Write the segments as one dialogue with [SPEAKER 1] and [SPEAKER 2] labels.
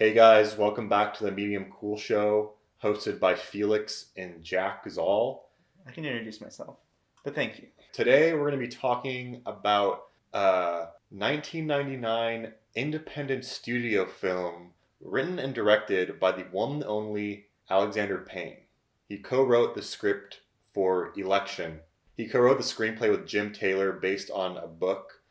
[SPEAKER 1] Hey guys, welcome back to the Medium Cool Show, hosted by Felix and Jack Zal.
[SPEAKER 2] I can introduce myself, but thank you.
[SPEAKER 1] Today we're going to be talking about a 1999 independent studio film written and directed by the one and only Alexander Payne. He co-wrote the script for Election. He co-wrote the screenplay with Jim Taylor based on a book.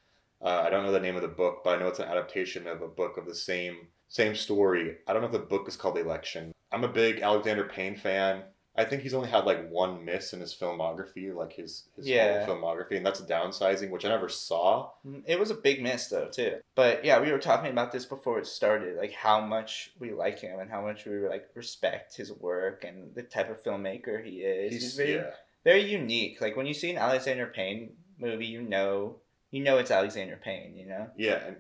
[SPEAKER 1] I don't know the name of the book, but I know it's an adaptation of a book of the same story. I don't know if the book is called Election. I'm a big Alexander Payne fan. I think he's only had like one miss in his filmography, like his whole
[SPEAKER 2] Yeah,
[SPEAKER 1] filmography, and that's Downsizing, which I never saw.
[SPEAKER 2] it was a big miss though too. But yeah, we were talking about this before it started, like how much we like him and how much we like respect his work and the type of filmmaker he is. He's very,
[SPEAKER 1] Yeah,
[SPEAKER 2] very unique. Like when you see an Alexander Payne movie, you know it's Alexander Payne. You know.
[SPEAKER 1] yeah, and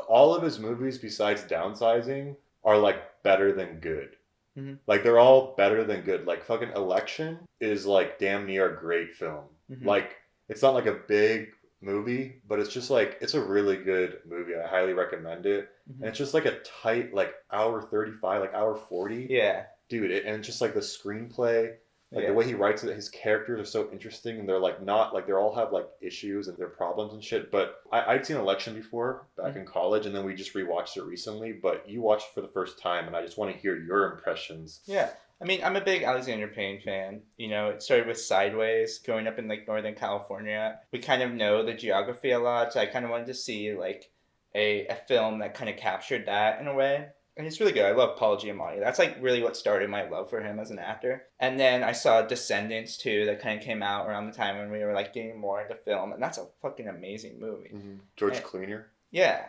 [SPEAKER 1] all of his movies besides Downsizing are like better than good.
[SPEAKER 2] Mhm.
[SPEAKER 1] Like they're all better than good. Like fucking Election is like damn near a great film.
[SPEAKER 2] Mhm.
[SPEAKER 1] Like it's not like a big movie, but it's just like it's a really good movie. I highly recommend it. And
[SPEAKER 2] Mhm.
[SPEAKER 1] it's just like a tight like hour 35, like hour 40.
[SPEAKER 2] Yeah.
[SPEAKER 1] Dude, and just like the screenplay, like the
[SPEAKER 2] Yeah.
[SPEAKER 1] way he writes it, his characters are so interesting and they're like not like they all have like issues and their problems and shit. But I'd seen Election before back
[SPEAKER 2] Mhm.
[SPEAKER 1] in college and then we just rewatched it recently. But you watched it for the first time and I just want to hear your impressions.
[SPEAKER 2] Yeah. I mean, I'm a big Alexander Payne fan. You know, it started with Sideways, growing up in like Northern California. We kind of know the geography a lot, so I kind of wanted to see like a film that kind of captured that in a way. And it's really good. I love Paul Giamatti. That's like really what started my love for him as an actor. And then I saw Descendants too, that kind of came out around the time when we were like getting more into film, and that's a fucking amazing movie.
[SPEAKER 1] George Clooney.
[SPEAKER 2] Yeah,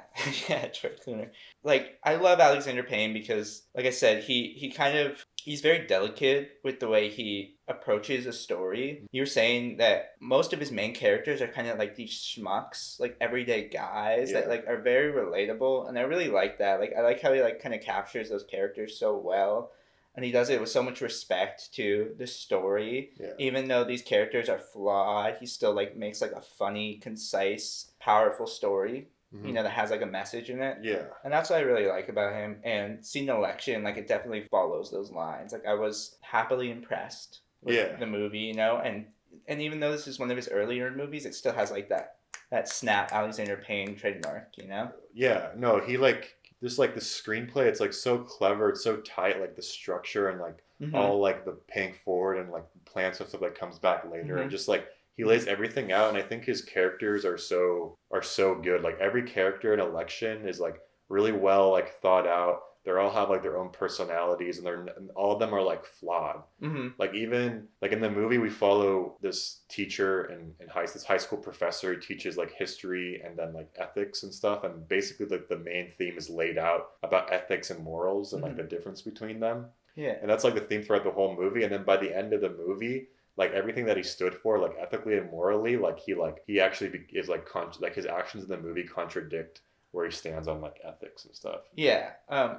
[SPEAKER 2] yeah, George Clooney. Like I love Alexander Payne because, like I said, he kind of he's very delicate with the way he approaches a story. You're saying that most of his main characters are kind of like these schmucks, like everyday guys that
[SPEAKER 1] Yeah.
[SPEAKER 2] like are very relatable, and I really like that. Like I like how he like kind of captures those characters so well. And he does it with so much respect to the story.
[SPEAKER 1] Yeah.
[SPEAKER 2] Even though these characters are flawed, he still like makes like a funny, concise, powerful story, you
[SPEAKER 1] Hmm.
[SPEAKER 2] know, that has like a message in it.
[SPEAKER 1] Yeah.
[SPEAKER 2] And that's what I really like about him. And seeing Election, like it definitely follows those lines. Like I was happily impressed with
[SPEAKER 1] Yeah.
[SPEAKER 2] the movie, you know, and even though this is one of his earlier movies, it still has like that snap Alexander Payne trademark, you know?
[SPEAKER 1] Yeah. No, he like just like the screenplay, it's like so clever, it's so tight, like the structure and like
[SPEAKER 2] Mm-hmm.
[SPEAKER 1] all like the paying forward and like plans and stuff that comes back later and
[SPEAKER 2] Mm-hmm.
[SPEAKER 1] just like he lays everything out and I think his characters are so good. Like every character in Election is like really well like thought out. They all have like their own personalities and all of them are like flawed.
[SPEAKER 2] Mm-hmm.
[SPEAKER 1] Like even like in the movie we follow this teacher and this high school professor who teaches like history and then like ethics and stuff and basically like the main theme is laid out about ethics and morals and like
[SPEAKER 2] Mm-hmm.
[SPEAKER 1] the difference between them.
[SPEAKER 2] Yeah.
[SPEAKER 1] And that's like the theme throughout the whole movie and then by the end of the movie like everything that he stood for like ethically and morally like he actually is like like his actions in the movie contradict where he stands on like ethics and stuff.
[SPEAKER 2] Yeah.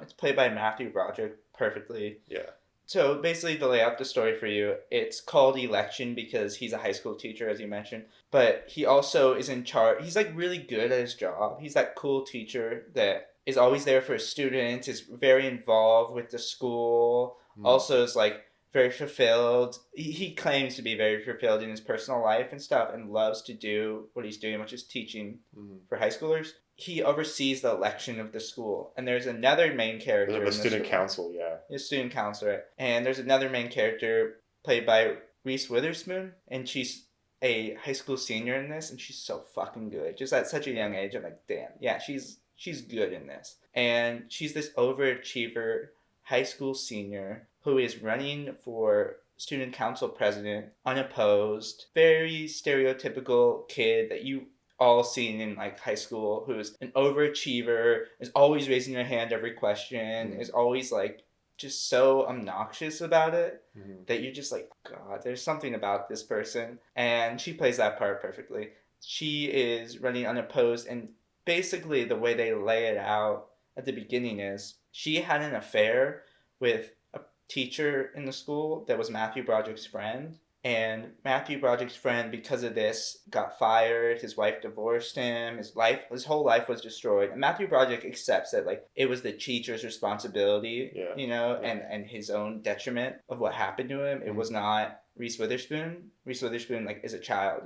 [SPEAKER 2] It's played by Matthew Broderick perfectly.
[SPEAKER 1] Yeah.
[SPEAKER 2] So basically, to lay out the story for you, it's called Election because he's a high school teacher, as you mentioned. But he also is in charge. He's like really good at his job. He's that cool teacher that is always there for his students, is very involved with the school,
[SPEAKER 1] Mm.
[SPEAKER 2] also is like very fulfilled. He claims to be very fulfilled in his personal life and stuff and loves to do what he's doing, which is teaching
[SPEAKER 1] Mm.
[SPEAKER 2] for high schoolers. He oversees the election of the school. And there's another main character
[SPEAKER 1] The
[SPEAKER 2] in the
[SPEAKER 1] student
[SPEAKER 2] story,
[SPEAKER 1] council, yeah.
[SPEAKER 2] a student counselor, and there's another main character played by Reese Witherspoon, and she's a high school senior in this, and she's so fucking good. Just at such a young age, I'm like, damn, yeah, she's good in this, and she's this overachiever high school senior who is running for student council president unopposed, very stereotypical kid that you all seen in like high school who's an overachiever, is always raising their hand every question,
[SPEAKER 1] Mm.
[SPEAKER 2] is always like just so obnoxious about it
[SPEAKER 1] Mm.
[SPEAKER 2] that you're just like, God, there's something about this person. And she plays that part perfectly. She is running unopposed, and basically the way they lay it out at the beginning is she had an affair with a teacher in the school that was Matthew Broderick's friend. And Matthew Broderick's friend, because of this, got fired. His wife divorced him. His whole life was destroyed. And Matthew Broderick accepts that like it was the teacher's responsibility,
[SPEAKER 1] Yeah.
[SPEAKER 2] and his own detriment of what happened to him. It was not Reese Witherspoon. Reese Witherspoon like is a child.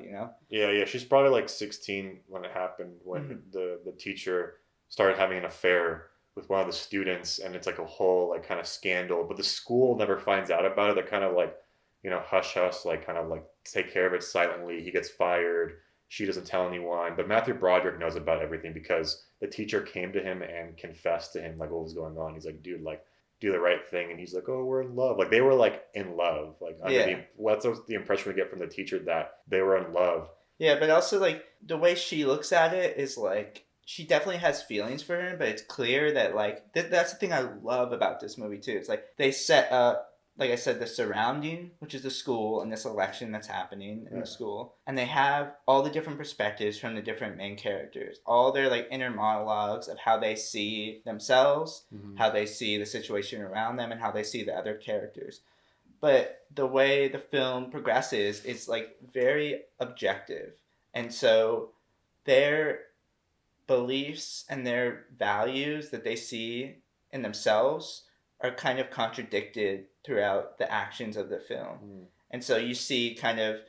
[SPEAKER 1] Yeah. She's probably like 16 when it happened, when the teacher started having an affair with one of the students, and it's like a whole like kind of scandal. But the school never finds out about it. They're kind of like, hush hush, like kind of like take care of it silently. He gets fired. She doesn't tell anyone. But Matthew Broderick knows about everything because the teacher came to him and confessed to him like what was going on. He's like, dude, like do the right thing. And he's like, oh, we're in love. Like they were like in love. Like what's the impression we get from the teacher, that they were in love.
[SPEAKER 2] Yeah, but also like the way she looks at it is like she definitely has feelings for him, but it's clear that like that's the thing I love about this movie too. It's like they set up, like I said, the surrounding, which is the school and this election that's happening in the school, and they have all the different perspectives from the different main characters, all their like inner monologues of how they see themselves, how they see the situation around them, and how they see the other characters. But the way the film progresses, it's like very objective, and so their beliefs and their values that they see in themselves are kind of contradicted throughout the actions of the film. And so you see kind of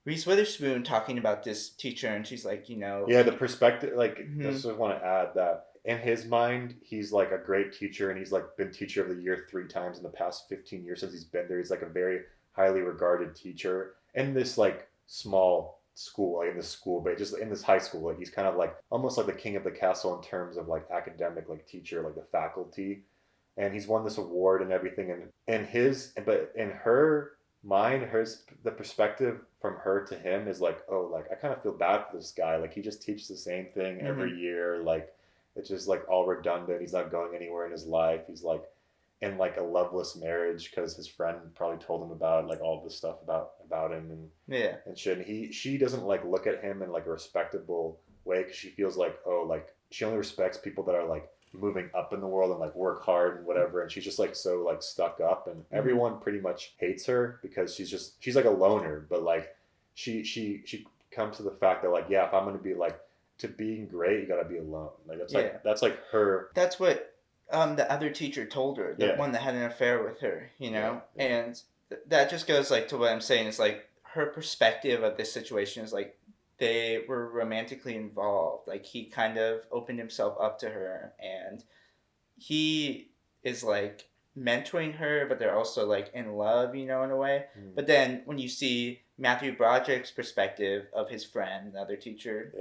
[SPEAKER 2] Reese Witherspoon talking about this teacher, and she's like,
[SPEAKER 1] Yeah, the perspective, like, I just want to add that in his mind, he's like a great teacher, and he's like been teacher of the year 3 times in the past 15 years since he's been there. He's like a very highly regarded teacher in this like small school, like in this school, but just in this high school, like he's kind of like almost like the king of the castle in terms of like academic, like teacher, like the faculty. And he's won this award and everything, but in her mind, the perspective from her to him is like, oh, like I kind of feel bad for this guy, like he just teaches the same thing every year, like it's just like all redundant, he's not going anywhere in his life, he's like in like a loveless marriage because his friend probably told him about like all this stuff about him and shit. And she doesn't like look at him in like a respectable way because she feels like, oh, like she only respects people that are like moving up in the world and like work hard and whatever, and she's just like so like stuck up, and everyone pretty much hates her because she's like a loner, but like she comes to the fact that like, yeah, if I'm gonna be like, to being great, you gotta be alone. Like that's like her.
[SPEAKER 2] That's what the other teacher told her, the one that had an affair with her, and that just goes like to what I'm saying is like her perspective of this situation is like they were romantically involved. Like he kind of opened himself up to her, and he is like mentoring her, but they're also like in love, in a way. But then when you see Matthew Broderick's perspective of his friend, the other teacher,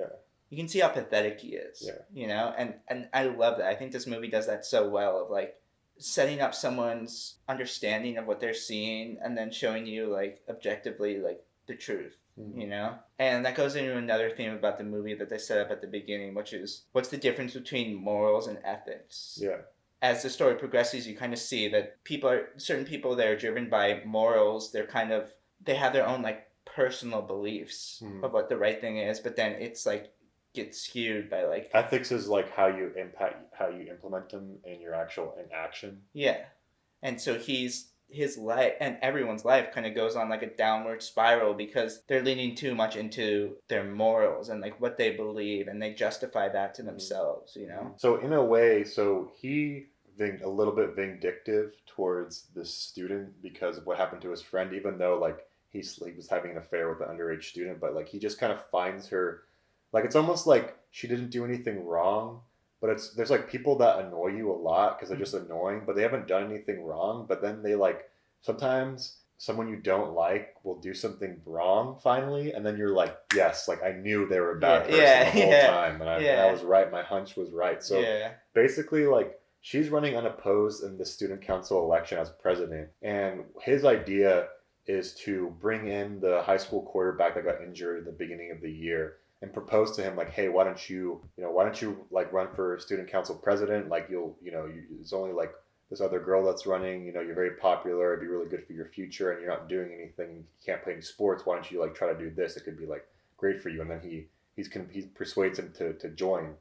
[SPEAKER 2] you can see how pathetic he is. And I love that. I think this movie does that so well, of like setting up someone's understanding of what they're seeing and then showing you like objectively like the truth. And that goes into another theme about the movie that they set up at the beginning, which is what's the difference between morals and ethics. As the story progresses, you kind of see that certain people that are driven by morals, they have their own like personal beliefs of what the right thing is, but then it's like gets skewed by like
[SPEAKER 1] ethics is like how you implement them in your action.
[SPEAKER 2] And so his life and everyone's life kind of goes on like a downward spiral because they're leaning too much into their morals and like what they believe, and they justify that to themselves.
[SPEAKER 1] So in a way, he a little bit vindictive towards this student because of what happened to his friend, even though like he was having an affair with an underage student, but like he just kind of finds her, like it's almost like she didn't do anything wrong, but there's like people that annoy you a lot because they're just annoying, but they haven't done anything wrong. But then they like, sometimes someone you don't like will do something wrong finally, and then you're like, yes, like I knew they were a bad person the whole time, and I was right. My hunch was right. So basically, like she's running unopposed in the student council election as president, and his idea is to bring in the high school quarterback that got injured at the beginning of the year and propose to him like, hey, why don't you like run for student council president? Like it's only like this other girl that's running, you're very popular, it'd be really good for your future, and you're not doing anything, you can't play any sports, why don't you like try to do this, it could be like great for you. And then he persuades him to join.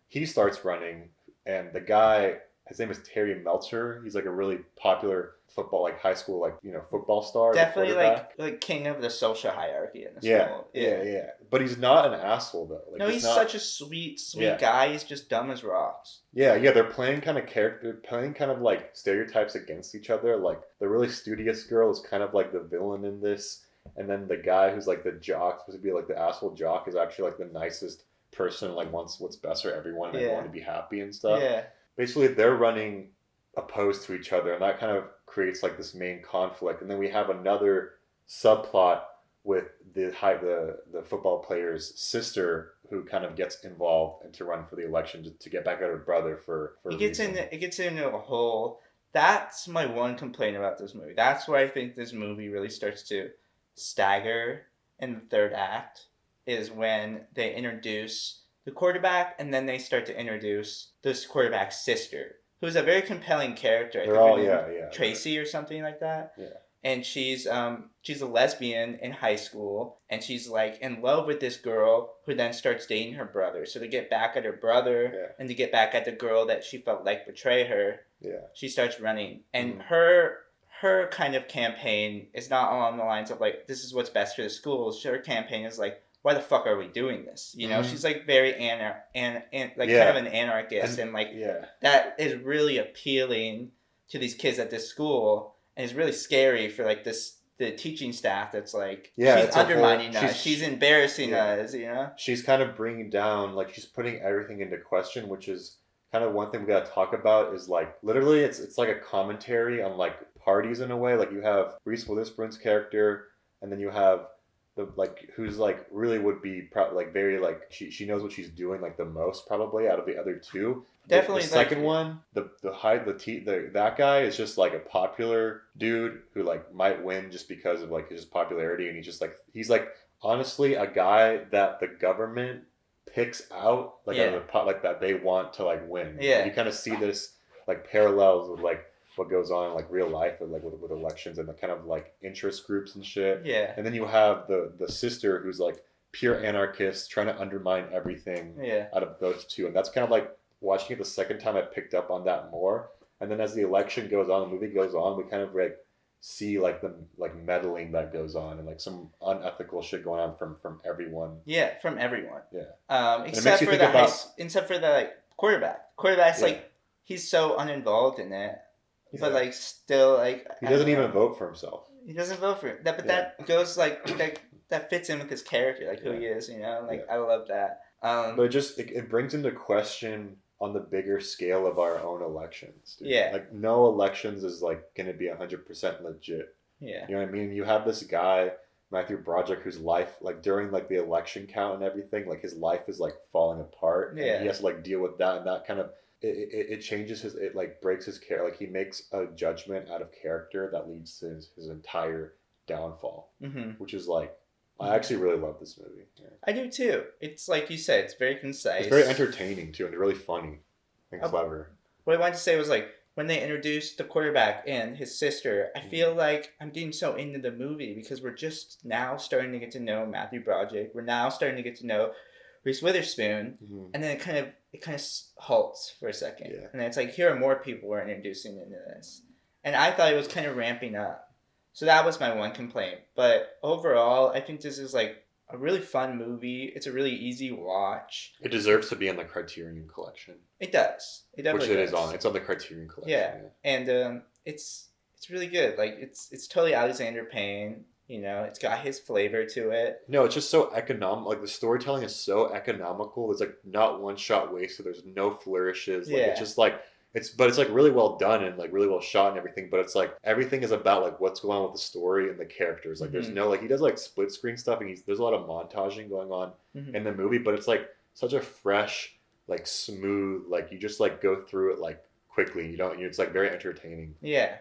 [SPEAKER 1] He starts running, and the guy his name is Terry Meltzer. He's like a really popular football, like high school, like, football star, the
[SPEAKER 2] Definitely
[SPEAKER 1] quarterback.
[SPEAKER 2] like king of the social hierarchy in the
[SPEAKER 1] Yeah,
[SPEAKER 2] school.
[SPEAKER 1] yeah. But he's not an asshole though. Like
[SPEAKER 2] No,
[SPEAKER 1] he's
[SPEAKER 2] he's
[SPEAKER 1] not.
[SPEAKER 2] such a sweet
[SPEAKER 1] Yeah,
[SPEAKER 2] guy. He's just dumb as rocks.
[SPEAKER 1] yeah. They're playing kind of character, playing kind of like stereotypes against each other. Like the really studious girl is kind of like the villain in this, and then the guy who's like the jock, supposed to be like the asshole jock, is actually like the nicest person. Like wants what's best for everyone and everyone to be happy and stuff.
[SPEAKER 2] Yeah.
[SPEAKER 1] Basically, they're running opposed to each other, and that kind of creates like this main conflict. And then we have another subplot with the football player's sister, who kind of gets involved and to run for the election to get back at her brother for
[SPEAKER 2] it gets into a whole. That's my one complaint about this movie. That's where I think this movie really starts to stagger in the third act, is when they introduce the quarterback, and then they start to introduce this quarterback's sister, who's a very compelling character.
[SPEAKER 1] They're all yeah
[SPEAKER 2] Tracy or something like that.
[SPEAKER 1] Yeah.
[SPEAKER 2] And she's a lesbian in high school, and she's like in love with this girl who then starts dating her brother. So to get back at her brother and to get back at the girl that she felt like betrayed her, she starts running. And her kind of campaign is not along the lines of like, this is what's best for the schools. Her campaign is like, why the fuck are we doing this? You know, she's like very kind of an anarchist, and like that is really appealing to these kids at this school, and it's really scary for like the teaching staff that's like, she's undermining us, she's embarrassing us, you know.
[SPEAKER 1] She's kind of bringing down, like she's putting everything into question, which is kind of one thing we gotta talk about. Is like literally it's like a commentary on like parties in a way. Like you have Reese Witherspoon's character, and then you have the like who's like really would be like very like she knows what she's doing like the most probably out of the other two.
[SPEAKER 2] Definitely
[SPEAKER 1] the second one, that guy is just like a popular dude who like might win just because of like his popularity, and he's like honestly a guy that the government picks out like out of the pot, like that they want to like win.
[SPEAKER 2] Yeah,
[SPEAKER 1] and you kind of see this like parallels with like what goes on in like real life and like with elections and the kind of like interest groups and shit.
[SPEAKER 2] Yeah.
[SPEAKER 1] And then you have the sister who's like pure anarchist trying to undermine everything out of those two. And that's kind of like watching it the second time I picked up on that more. And then as the election goes on, the movie goes on, we kind of like see like the like meddling that goes on and like some unethical shit going on from everyone.
[SPEAKER 2] Yeah, from everyone.
[SPEAKER 1] Yeah.
[SPEAKER 2] Except for the like quarterback. Quarterback's like he's so uninvolved in it. But like still like
[SPEAKER 1] he doesn't even vote for himself.
[SPEAKER 2] He doesn't vote for it. But that goes like that fits in with his character, like who he is, you know? Like I love that.
[SPEAKER 1] But it brings into question on the bigger scale of our own elections. Dude.
[SPEAKER 2] Yeah.
[SPEAKER 1] Like no elections is like gonna be 100% legit.
[SPEAKER 2] Yeah.
[SPEAKER 1] You know what I mean? You have this guy, Matthew Broderick, whose life like during like the election count and everything, like his life is like falling apart.
[SPEAKER 2] Yeah.
[SPEAKER 1] And he has to like deal with that, and that kind of it changes it like breaks his character. Like he makes a judgment out of character that leads to his entire downfall. Which is like I actually really love this movie. Yeah.
[SPEAKER 2] I do too. It's like you said, it's very concise.
[SPEAKER 1] It's very entertaining too, and really funny and clever.
[SPEAKER 2] What I wanted to say was like when they introduced the quarterback and his sister, I feel like I'm getting so into the movie because we're just now starting to get to know Matthew Broderick. We're now starting to get to know Reese Witherspoon, and then it kind of halts for a second, and then it's like here are more people we're introducing into this, and I thought it was kind of ramping up. So that was my one complaint. But overall, I think this is like a really fun movie. It's a really easy watch.
[SPEAKER 1] It deserves to be in the Criterion Collection.
[SPEAKER 2] It does. It definitely
[SPEAKER 1] Which it
[SPEAKER 2] does.
[SPEAKER 1] is on. It's on the Criterion Collection.
[SPEAKER 2] Yeah. And it's really good. Like it's totally Alexander Payne. You know, it's got his flavor to it.
[SPEAKER 1] No, it's just so economical. Like the storytelling is so economical. There's like not one shot wasted. There's no flourishes. Like it's just like it's like really well done and like really well shot and everything, but it's like everything is about like what's going on with the story and the characters. Like there's no like he does like split screen stuff and there's a lot of montaging going on in the movie, but it's like such a fresh, like smooth, like you just like go through it like quickly. It's like very entertaining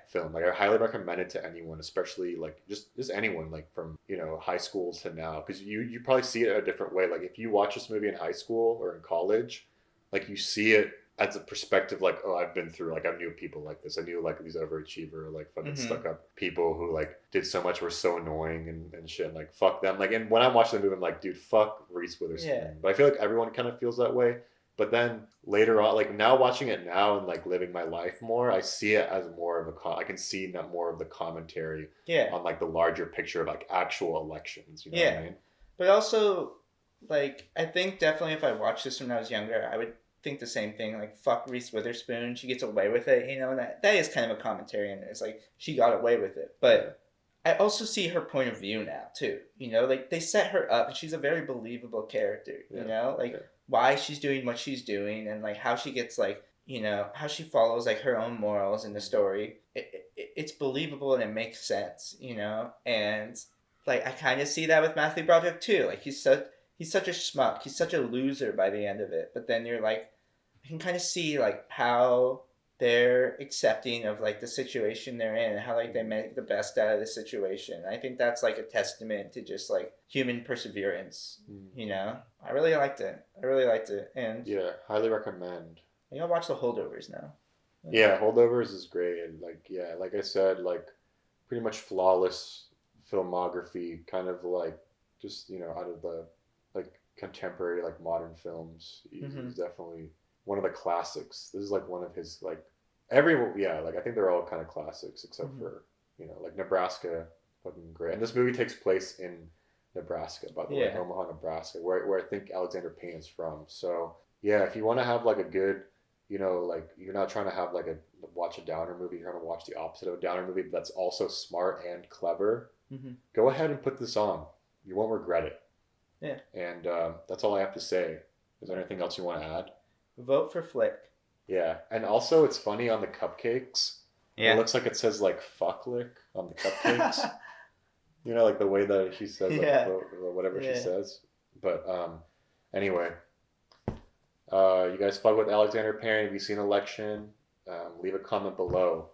[SPEAKER 1] film. Like I highly recommend it to anyone, especially like just anyone like from high school to now, because you probably see it a different way. Like if you watch this movie in high school or in college, like you see it as a perspective like, oh, I've been through, like I knew people like this. I knew like these overachiever, like fucking stuck up people who like did so much, were so annoying and shit. And, like fuck them. Like, and when I'm watching the movie, I'm like, dude, fuck Reese Witherspoon. But I feel like everyone kind of feels that way. But then later on, like now watching it now and like living my life more, I see it as more of I can see that more of the commentary
[SPEAKER 2] Yeah.
[SPEAKER 1] on like the larger picture of like actual elections. You know what I
[SPEAKER 2] Yeah.
[SPEAKER 1] mean?
[SPEAKER 2] But also, like, I think definitely if I watched this when I was younger, I would think the same thing. Like, fuck Reese Witherspoon, she gets away with it, you know, and that is kind of a commentary in it. It's like, she got away with it.
[SPEAKER 1] Yeah.
[SPEAKER 2] But I also see her point of view now, too. You know, like, they set her up, and she's a very believable character,
[SPEAKER 1] Yeah.
[SPEAKER 2] you know? Like,
[SPEAKER 1] Yeah.
[SPEAKER 2] why she's doing what she's doing, and, like, how she gets, like, you know, how she follows, like, her own morals in the story. It's believable and it makes sense, you know? And like I kind of see that with Matthew Broderick too. Like he's such a schmuck. He's such a loser by the end of it. But then you're like, I can kind of see like how they're accepting of like the situation they're in, and how like they make the best out of the situation. I think that's like a testament to just like human perseverance. You know, I really liked it. I really liked it, and
[SPEAKER 1] Yeah, highly recommend.
[SPEAKER 2] I gotta watch the holdovers now.
[SPEAKER 1] Yeah, Holdovers is great, and like yeah, like I said, like pretty much flawless filmography, kind of like just out of the like contemporary like modern films.
[SPEAKER 2] Mm-hmm.
[SPEAKER 1] He's definitely one of the classics. This is like one of his like every yeah, like I think they're all kind of classics except
[SPEAKER 2] Mm-hmm.
[SPEAKER 1] for like Nebraska, fucking great. And this movie takes place in Nebraska, by the way,
[SPEAKER 2] Yeah.
[SPEAKER 1] Omaha, Nebraska, where I think Alexander Payne is from. So yeah, if you want to have like a good like you're not trying to have like a watch a downer movie, you're trying to watch the opposite of a downer movie that's also smart and clever.
[SPEAKER 2] Mm-hmm.
[SPEAKER 1] Go ahead and put this on. You won't regret it.
[SPEAKER 2] Yeah.
[SPEAKER 1] And that's all I have to say. Is there anything else you want to add?
[SPEAKER 2] Vote for Flick.
[SPEAKER 1] Yeah, and also it's funny on the cupcakes. It
[SPEAKER 2] Yeah.
[SPEAKER 1] looks like it says like "fuck lick" on the cupcakes. Like the way that she says like
[SPEAKER 2] Yeah.
[SPEAKER 1] whatever she
[SPEAKER 2] Yeah.
[SPEAKER 1] says. But anyway, you guys fuck with Alexander Payne. Have you seen Election? Leave a comment below.